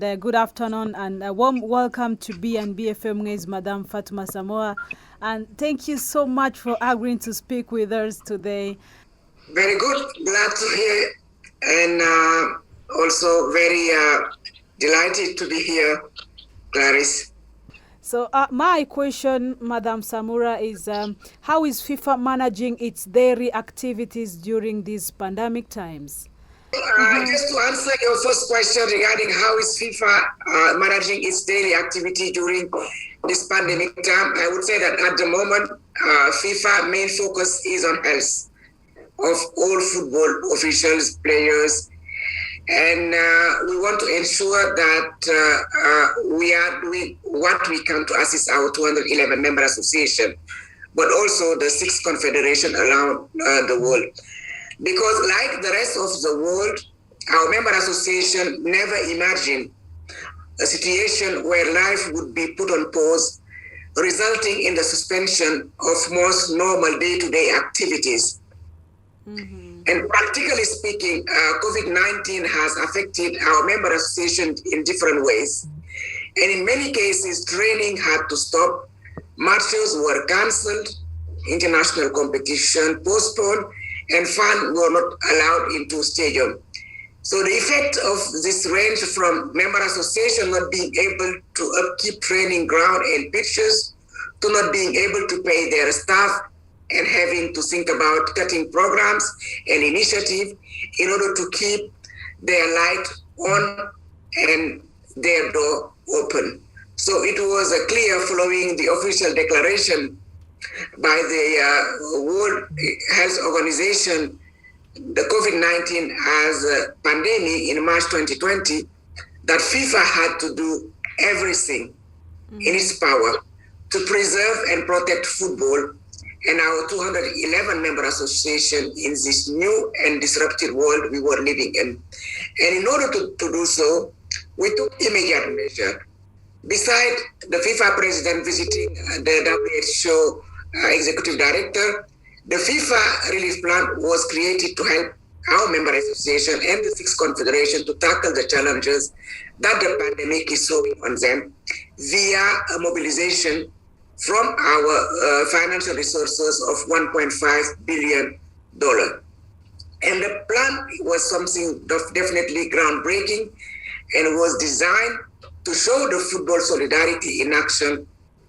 Good afternoon and a warm welcome to B&B FM's Madam Fatma Samoura. And thank you so much for agreeing to speak with us today. Very good. Glad to hear, and also very delighted to be here, Clarice. So my question, Madam Samoura, is how is FIFA managing its daily activities during these pandemic times? Just to answer your first question regarding how is FIFA managing its daily activity during this pandemic time, I would say that at the moment, FIFA main focus is on health of all football officials, players, and we want to ensure that we are doing what we can to assist our 211 member association, but also the 6 confederation around the world. Because like the rest of the world, our member association never imagined a situation where life would be put on pause, resulting in the suspension of most normal day-to-day activities. Mm-hmm. And practically speaking, COVID-19 has affected our member association in different ways. And in many cases, training had to stop, matches were cancelled, international competition postponed, and fans were not allowed into stadium. So the effect of this range from member association not being able to upkeep training ground and pitches, to not being able to pay their staff, and having to think about cutting programs and initiative in order to keep their light on and their door open. So it was clear following the official declaration by the World Health Organization, the COVID-19 as a pandemic in March 2020, that FIFA had to do everything in its power to preserve and protect football and our 211 member association in this new and disrupted world we were living in. And in order to do so, we took immediate measure. Besides the FIFA president visiting the WHO executive director, the FIFA relief plan was created to help our member association and the 6 confederation to tackle the challenges that the pandemic is throwing on them via a mobilization from our financial resources of $1.5 billion. And the plan was something definitely groundbreaking and was designed to show the football solidarity in action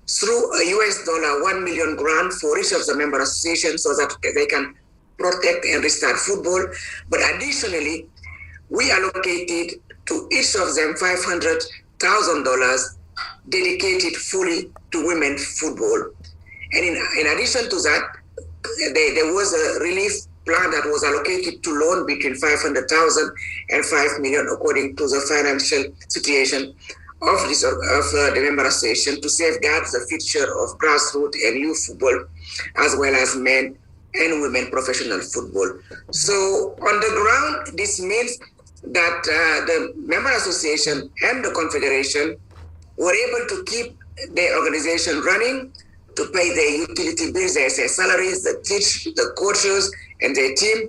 through a $1 million grant for each of the member associations so that they can protect and restart football. But additionally, we allocated to each of them $500,000 dedicated fully to women's football. And in addition to that, there was a relief plan that was allocated to loan between $500,000 and $5 million according to the financial situation of the member association to safeguard the future of grassroots and youth football, as well as men and women professional football. So on the ground, this means that the member association and the confederation were able to keep their organization running, to pay their utility bills, their salaries, the coaches and their team,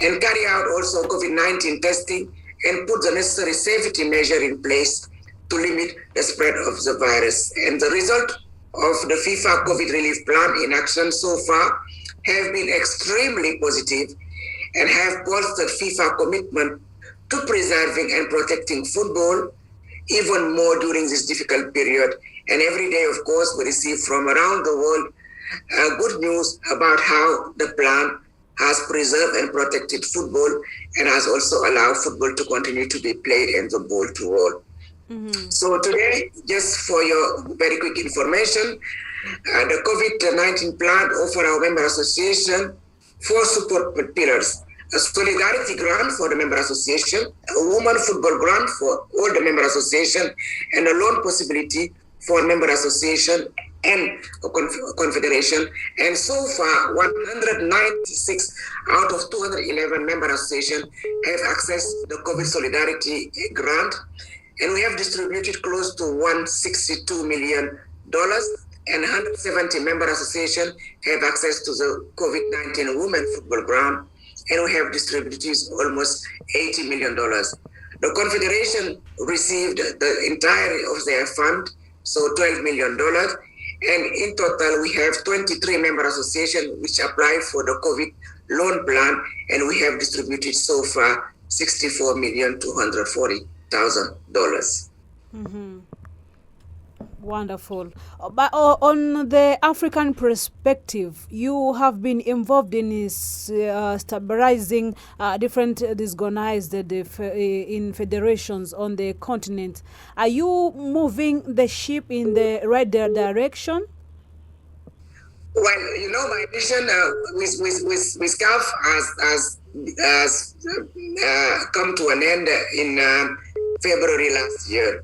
and carry out also COVID-19 testing and put the necessary safety measure in place to limit the spread of the virus. And the result of the FIFA COVID relief plan in action so far have been extremely positive and have bolstered FIFA commitment to preserving and protecting football even more during this difficult period. And every day, of course, we receive from around the world good news about how the plan has preserved and protected football and has also allowed football to continue to be played and the ball to roll. Mm-hmm. So today, just for your very quick information, the COVID-19 plan offer our member association 4 support pillars: a solidarity grant for the member association, a woman football grant for all the member association, and a loan possibility for member association and a confederation. And so far, 196 out of 211 member association have accessed the COVID solidarity grant. And we have distributed close to $162 million, and 170 member associations have access to the COVID-19 women football grant, and we have distributed almost $80 million. The Confederation received the entirety of their fund, so $12 million. And in total, we have 23 member associations which apply for the COVID loan plan, and we have distributed so far $64,240,000. Mm-hmm. Wonderful. But on the African perspective, you have been involved in stabilizing different disorganized in federations on the continent. Are you moving the ship in the right direction? Well, my mission with CAF has come to an end in February last year.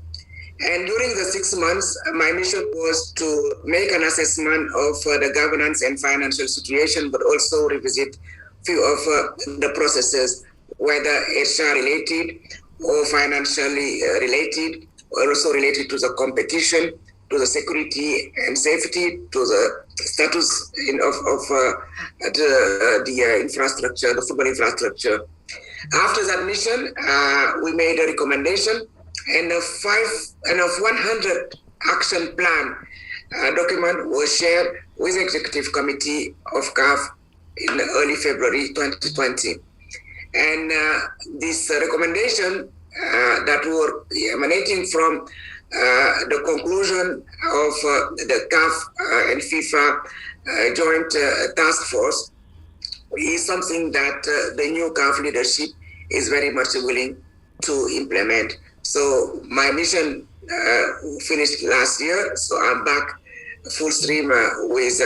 And during the 6 months, my mission was to make an assessment of the governance and financial situation, but also revisit few of the processes, whether HR related or financially related, or also related to the competition, to the security and safety, to the status of the infrastructure, the football infrastructure. After that mission, we made a recommendation, and a 100 action plan document was shared with the executive committee of CAF in early February 2020. And this recommendation that were emanating from the conclusion of the CAF and FIFA joint task force is something that the new CAF leadership is very much willing to implement. So my mission finished last year, so I'm back full stream with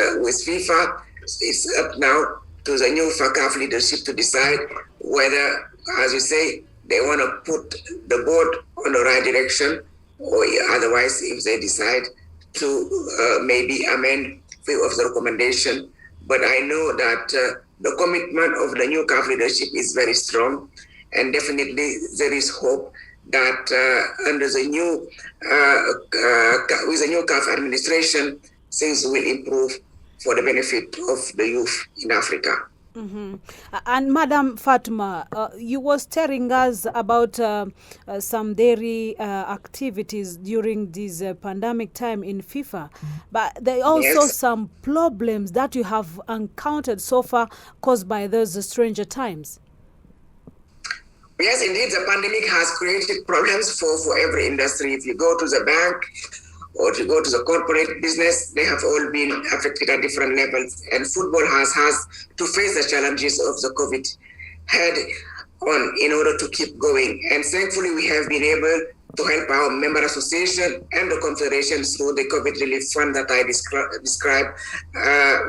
FIFA. It's up now to the new CAF leadership to decide whether, as you say, they want to put the board on the right direction, or otherwise, if they decide to maybe amend few of the recommendation. But I know that the commitment of the new CAF leadership is very strong, and definitely there is hope that under the new with the new CAF administration, things will improve for the benefit of the youth in Africa. Mm-hmm. And Madam Fatma, you was telling us about some daily activities during this pandemic time in FIFA, but there are also some problems that you have encountered so far caused by those stranger times. Yes, indeed, the pandemic has created problems for every industry. If you go to the bank or to go to the corporate business, they have all been affected at different levels. And football has to face the challenges of the COVID head on in order to keep going. And thankfully, we have been able to help our member association and the confederation through the COVID relief fund that I described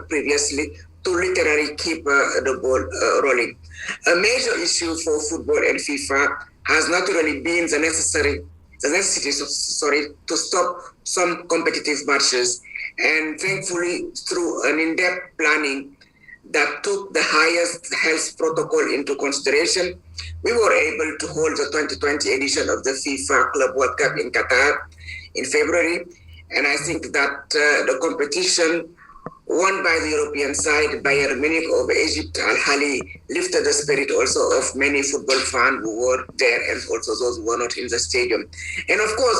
previously, to literally keep the ball rolling. A major issue for football and FIFA has naturally been the necessity to stop some competitive matches. And thankfully, through an in-depth planning that took the highest health protocol into consideration, we were able to hold the 2020 edition of the FIFA Club World Cup in Qatar in February. And I think that the competition won by the European side, Bayern Munich of Egypt, Al-Ahly, lifted the spirit also of many football fans who were there and also those who were not in the stadium. And of course,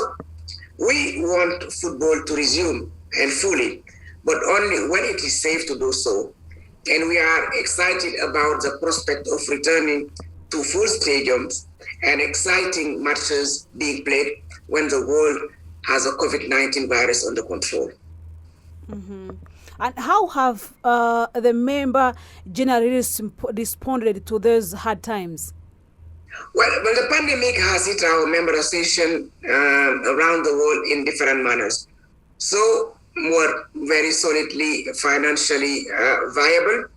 we want football to resume and fully, but only when it is safe to do so. And we are excited about the prospect of returning to full stadiums and exciting matches being played when the world has a COVID-19 virus under control. Mm-hmm. And how have the member generally responded to those hard times? Well, the pandemic has hit our member association around the world in different manners. So we're very solidly financially viable,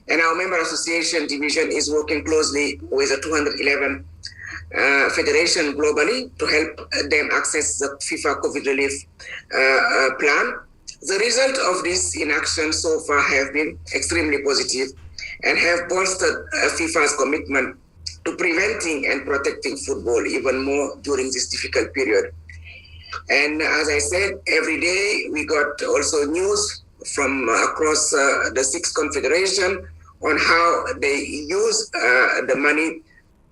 and our member association division is working closely with the 211 federation globally to help them access the FIFA COVID relief plan. The result of this in action so far have been extremely positive and have bolstered FIFA's commitment to preventing and protecting football even more during this difficult period. And as I said, every day we got also news from across the 6 confederation on how they use the money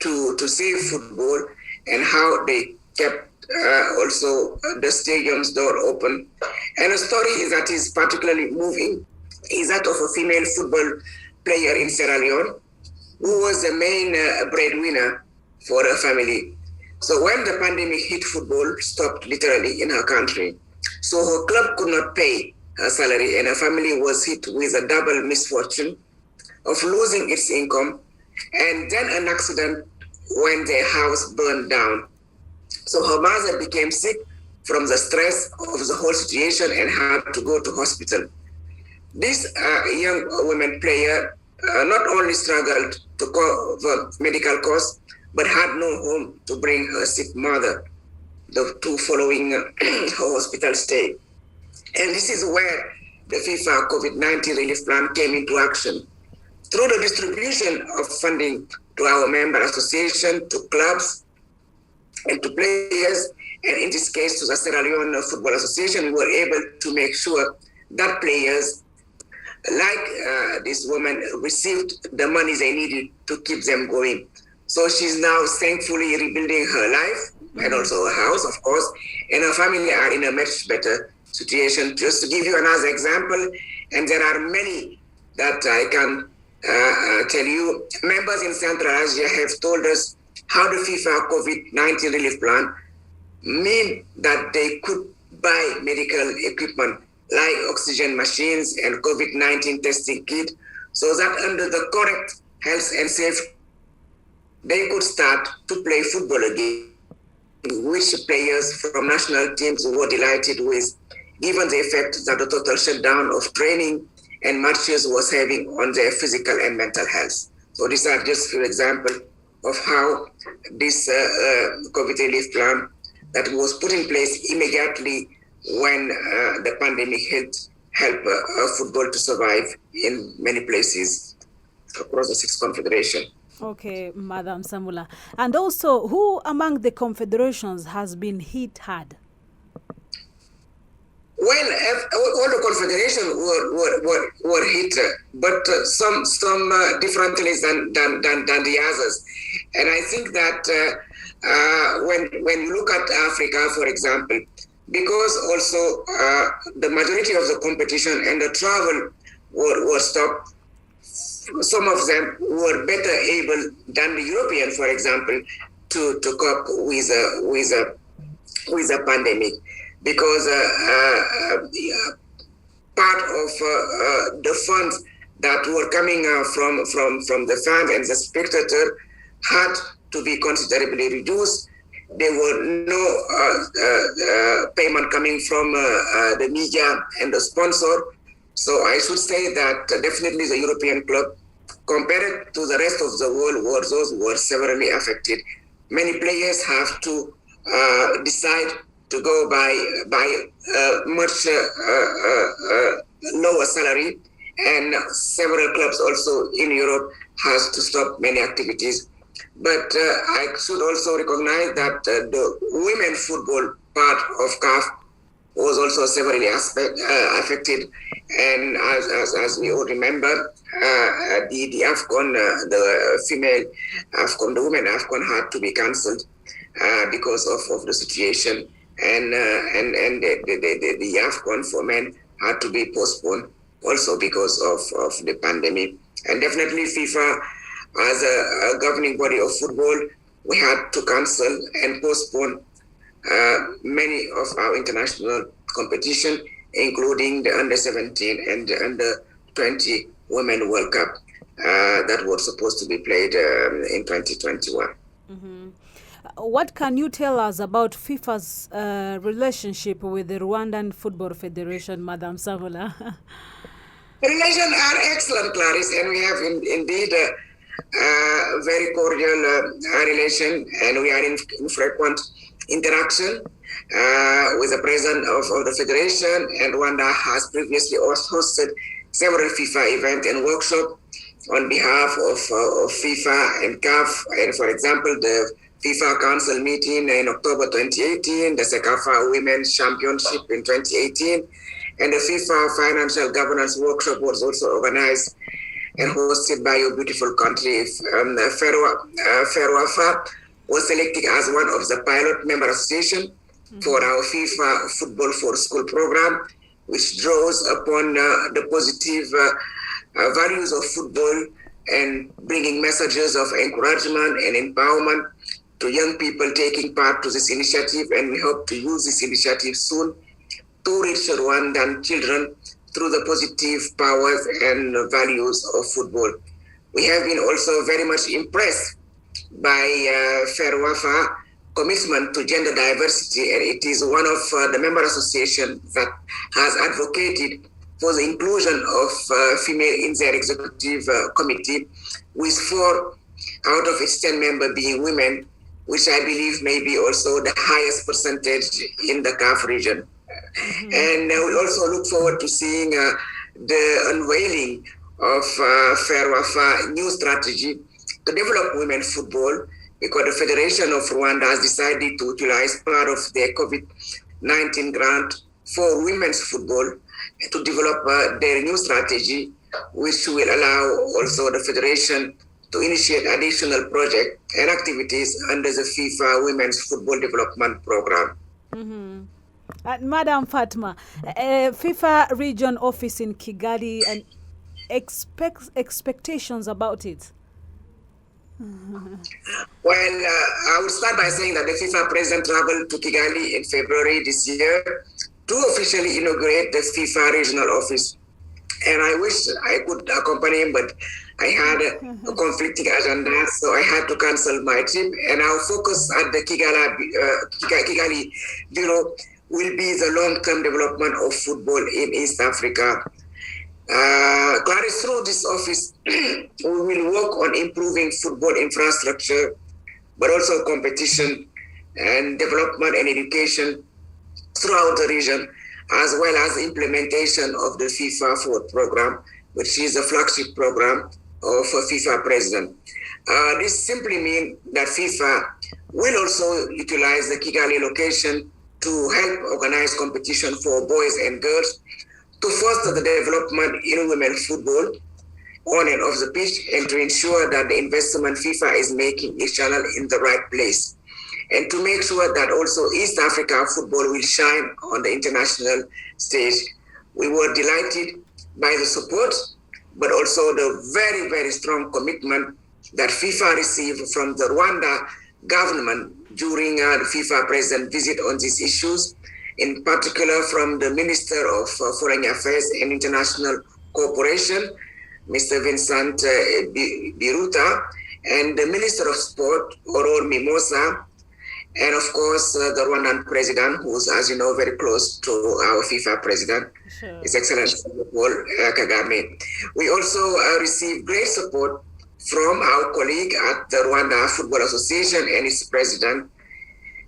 to save football. and how they kept also the stadium's door open. And a story that is particularly moving is that of a female football player in Sierra Leone who was the main breadwinner for her family. So when the pandemic hit, football stopped literally in her country. So her club could not pay her salary, and her family was hit with a double misfortune of losing its income and then an accident when their house burned down. So her mother became sick from the stress of the whole situation and had to go to hospital. This young woman player not only struggled to cover medical costs, but had no home to bring her sick mother, the two following her hospital stay. And this is where the FIFA COVID-19 relief plan came into action. Through the distribution of funding to our member association, to clubs, and to players, and in this case to the Sierra Leone Football Association, we were able to make sure that players like this woman received the money they needed to keep them going. So she's now thankfully rebuilding her life and also her house, of course, and her family are in a much better situation. Just to give you another example, and there are many that I can tell you, members in Central Asia have told us how the FIFA COVID-19 relief plan mean that they could buy medical equipment like oxygen machines and COVID-19 testing kit, so that under the correct health and safety, they could start to play football again, which players from national teams were delighted with, given the effect that the total shutdown of training and matches was having on their physical and mental health. So these are just a few examples of how this COVID relief plan that was put in place immediately when the pandemic hit helped football to survive in many places across the six confederations. Okay, Madam Samoura. And also, who among the confederations has been hit hard? Well, all the confederations were hit, but some differently than the others. And I think that when you look at Africa, for example, because also the majority of the competition and the travel were stopped, some of them were better able than the European, for example, to cope with a pandemic, because part of the funds that were coming from the fans and the spectator had to be considerably reduced. There were no payment coming from the media and the sponsor. So I should say that definitely the European club, compared to the rest of the world, were severely affected. Many players have to decide to go by much lower salary, and several clubs also in Europe has to stop many activities. But I should also recognize that the women football part of CAF was also severely affected. And as we all remember, the AFCON, the female AFCON, the women AFCON had to be cancelled because of the situation. And the AFCON for men had to be postponed also because of the pandemic. And definitely FIFA, as a governing body of football, we had to cancel and postpone many of our international competition, including the under-17 and the under-20 Women World Cup that was supposed to be played in 2021. Mm-hmm. What can you tell us about FIFA's relationship with the Rwandan Football Federation, Madam Samoura? The relations are excellent, Clarice, and we have indeed very cordial relation, and we are in frequent interaction with the president of the federation, and Rwanda has previously hosted several FIFA events and workshops on behalf of FIFA and CAF, and for example, the FIFA Council meeting in October 2018, the CECAFA Women's Championship in 2018, and the FIFA Financial Governance Workshop was also organized and hosted by your beautiful country, Ferwafa, was selected as one of the pilot member association for our FIFA Football for School program, which draws upon the positive values of football and bringing messages of encouragement and empowerment to young people taking part to this initiative. And we hope to use this initiative soon to reach Rwandan children through the positive powers and values of football. We have been also very much impressed by FERWAFA commitment to gender diversity, and it is one of the member associations that has advocated for the inclusion of female in their executive committee, with 4 out of its 10 members being women, which I believe may be also the highest percentage in the CAF region. And we also look forward to seeing the unveiling of FERWAFA new strategy to develop women's football, because the Federation of Rwanda has decided to utilize part of their COVID-19 grant for women's football to develop their new strategy, which will allow also the Federation to initiate additional projects and activities under the FIFA Women's Football Development Program. Madam Fatma, FIFA region office in Kigali, and expectations about it? Well, I will start by saying that the FIFA president traveled to Kigali in February this year to officially inaugurate the FIFA regional office. And I wish I could accompany him, but I had a conflicting agenda, so I had to cancel my trip. And our focus at the Kigali Bureau will be the long-term development of football in East Africa. Clearly, through this office, we will work on improving football infrastructure, but also competition and development and education throughout the region, as well as implementation of the FIFA Forward program, which is a flagship program of a FIFA president. This simply means that FIFA will also utilize the Kigali location to help organize competition for boys and girls, to foster the development in women's football on and off the pitch, and to ensure that the investment FIFA is making is channeled in the right place, and to make sure that also East Africa football will shine on the international stage. We were delighted by the support, but also the very, very strong commitment that FIFA received from the Rwanda government during the FIFA president visit on these issues, in particular from the Minister of Foreign Affairs and International Cooperation, Mr. Vincent Biruta, and the Minister of Sport, Aurore Mimosa, and of course the Rwandan president, who's, as you know, very close to our FIFA president, His Excellency Paul Kagame. We also received great support from our colleague at the Rwanda Football Association and its president,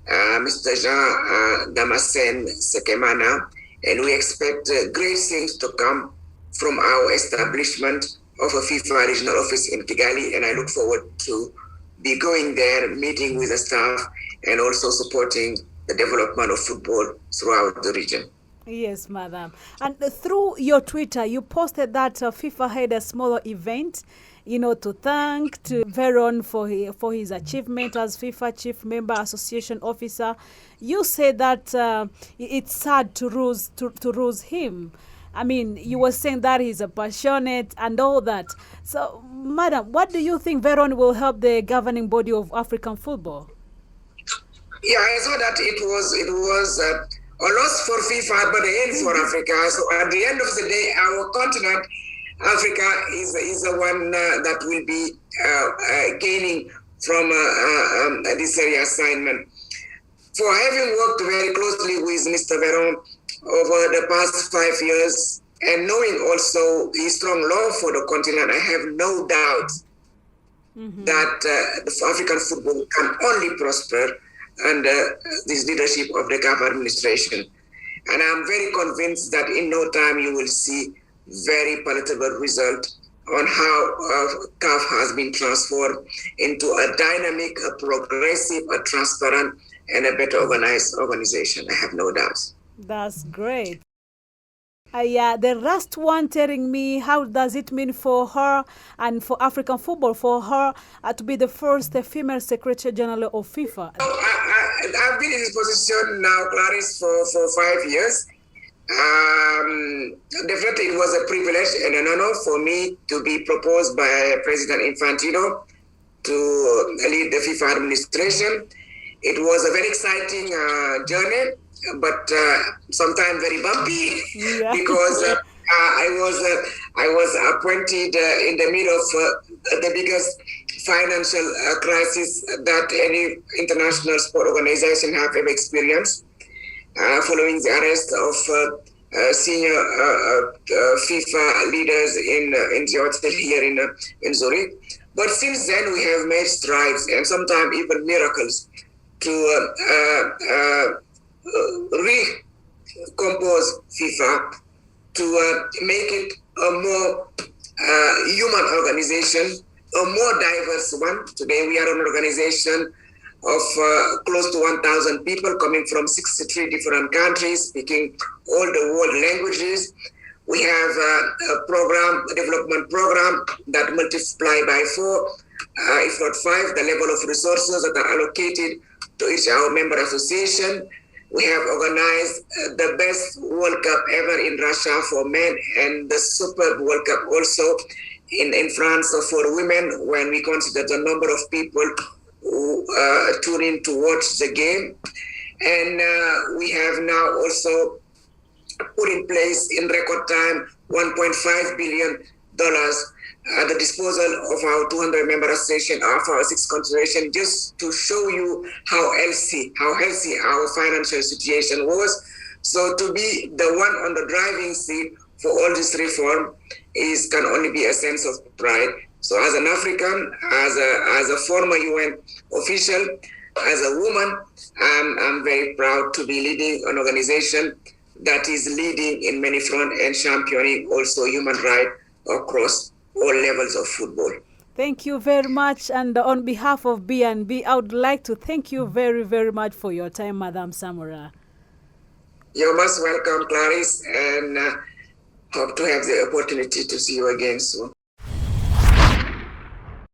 Mr. Jean Damascene Sekemana, and we expect great things to come from our establishment of a FIFA regional office in Kigali, and I look forward to be going there, meeting with the staff, and also supporting the development of football throughout the region. Yes, madam. And through your Twitter, you posted that FIFA had a smaller event, to thank to Veron for his achievement as FIFA Chief Member Association Officer. You said that it's sad to lose him. I mean, you were saying that he's a passionate and all that. So, madam, what do you think Veron will help the governing body of African football? Yeah, I saw that it was a loss for FIFA, but a gain for Africa. So at the end of the day, our continent, Africa, is the one that will be gaining from this reassignment. For having worked very closely with Mr. Veron over the past 5 years, and knowing also his strong love for the continent, I have no doubt that the African football can only prosper under this leadership of the CAF administration. And I'm very convinced that in no time you will see very palatable result on how CAF has been transformed into a dynamic, a progressive, a transparent, and a better organized organization. I have no doubts. That's great. Yeah, the last one telling me how does it mean for her and for African football, for her to be the first female Secretary General of FIFA. I've been in this position now, Clarice, for 5 years. Definitely it was a privilege and an honor for me to be proposed by President Infantino to lead the FIFA administration. It was a very exciting journey, but sometimes very bumpy because I was appointed in the middle of the biggest financial crisis that any international sport organization have ever experienced, following the arrest of senior FIFA leaders in the hotel here in Zurich. But since then, we have made strides and sometimes even miracles to recompose FIFA, to make it a more human organization, a more diverse one. Today, we are an organization of close to 1,000 people coming from 63 different countries, speaking all the world languages. We have a development program that multiply by 4, if not 5, the level of resources that are allocated to each our member association. We have organized the best World Cup ever in Russia for men and the Super World Cup also in France for women, when we consider the number of people who tune in to watch the game. And we have now also put in place in record time $1.5 billion at the disposal of our 200 member association of our 6 confederation, just to show you how healthy our financial situation was. So to be the one on the driving seat for all this reform can only be a sense of pride. So as an African, as a former UN official, as a woman, I'm very proud to be leading an organization that is leading in many fronts and championing also human rights across all levels of football. Thank you very much. And on behalf of B&B, I would like to thank you very, very much for your time, Madam Samoura. You're most welcome, Clarice, and hope to have the opportunity to see you again soon.